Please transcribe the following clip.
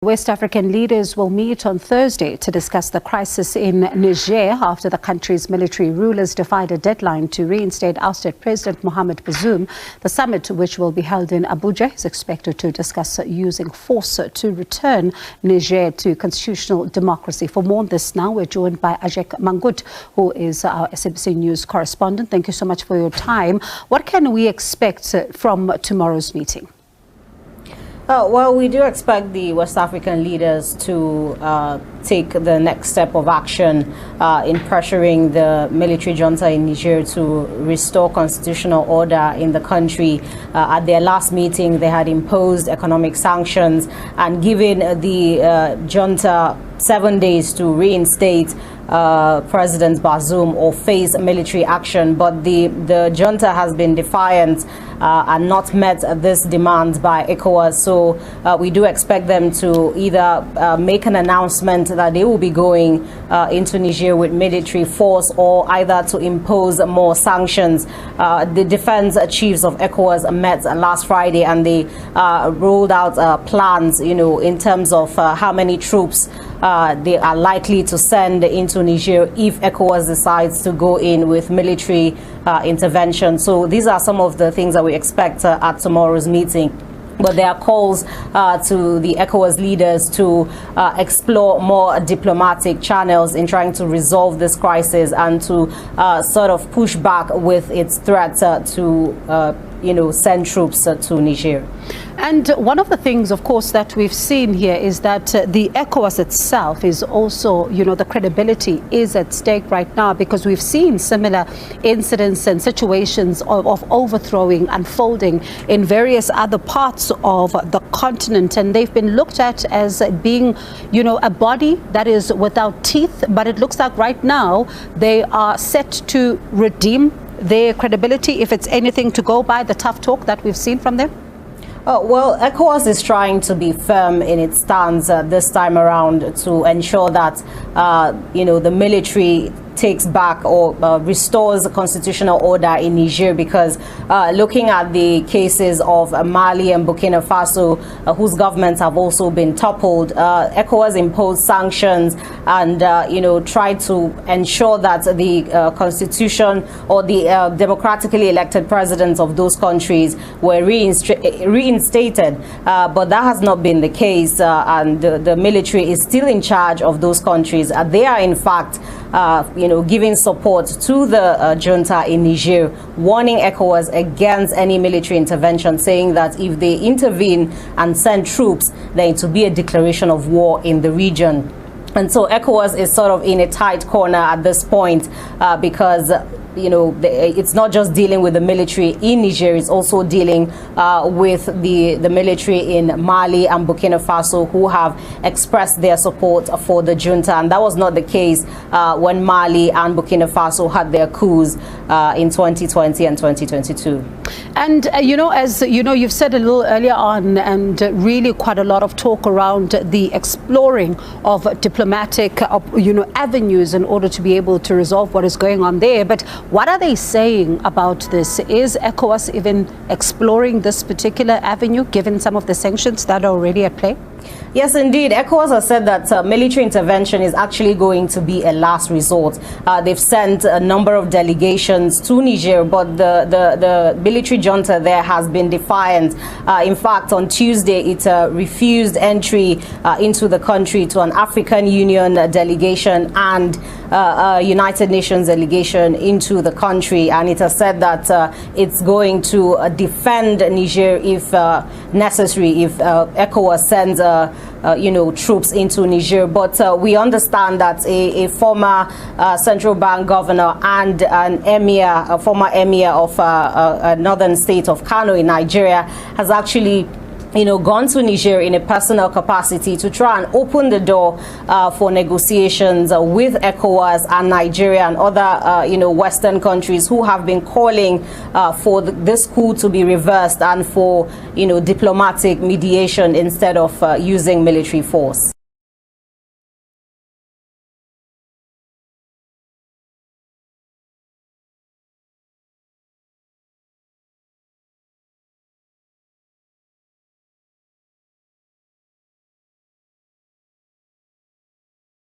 West African leaders will meet on Thursday to discuss the crisis in Niger after the country's military rulers defied a deadline to reinstate ousted President Mohamed Bazoum. The summit, which will be held in Abuja, is expected to discuss using force to return Niger to constitutional democracy. For more on this now, we're joined by Ajek Mangut, who is our SABC News correspondent. Thank you so much for your time. What can we expect from tomorrow's meeting? Well, we do expect the West African leaders to take the next step of action in pressuring the military junta in Niger to restore constitutional order in the country. At their last meeting, they had imposed economic sanctions and given the junta 7 days to reinstate President Bazoum or face military action, but the junta has been defiant and not met this demand by ECOWAS. So we do expect them to either make an announcement that they will be going into Niger with military force, or either to impose more sanctions. The defense chiefs of ECOWAS met last Friday, and they rolled out plans, in terms of how many troops they are likely to send into Niger if ECOWAS decides to go in with military intervention. So these are some of the things that we expect at tomorrow's meeting. But there are calls to the ECOWAS leaders to explore more diplomatic channels in trying to resolve this crisis and to sort of push back with its threat to send troops to Niger. And one of the things, of course, that we've seen here is that the ECOWAS itself is also, the credibility is at stake right now, because we've seen similar incidents and situations of overthrowing unfolding in various other parts of the continent. And they've been looked at as being, a body that is without teeth. But it looks like right now they are set to redeem their credibility, if it's anything to go by the tough talk that we've seen from them. Well, ECOWAS is trying to be firm in its stance this time around to ensure that, the military takes back or restores the constitutional order in Niger, because looking at the cases of Mali and Burkina Faso, whose governments have also been toppled, ECOWAS imposed sanctions and, tried to ensure that the constitution or the democratically elected presidents of those countries were reinstated. But that has not been the case, and the military is still in charge of those countries. They are, in fact, giving support to the junta in Niger, warning ECOWAS against any military intervention, saying that if they intervene and send troops, then it will be a declaration of war in the region. And so ECOWAS is sort of in a tight corner at this point, because it's not just dealing with the military in Niger, it's also dealing with the military in Mali and Burkina Faso, who have expressed their support for the junta. And that was not the case when Mali and Burkina Faso had their coups in 2020 and 2022. And, as you've said a little earlier on, and really quite a lot of talk around the exploring of diplomatic, avenues in order to be able to resolve what is going on there. But what are they saying about this? Is ECOWAS even exploring this particular avenue, given some of the sanctions that are already at play? Yes, indeed. ECOWAS has said that military intervention is actually going to be a last resort. They've sent a number of delegations to Niger, but the military junta there has been defiant. In fact, on Tuesday, it refused entry into the country to an African Union delegation and a United Nations delegation into the country. And it has said that it's going to defend Niger if necessary, if ECOWAS sends troops into Niger. But we understand that a former central bank governor and an emir, a former emir of a northern state of Kano in Nigeria, has actually gone to Niger in a personal capacity to try and open the door for negotiations with ECOWAS and Nigeria and other, Western countries who have been calling for this coup to be reversed and for, diplomatic mediation instead of using military force.